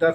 10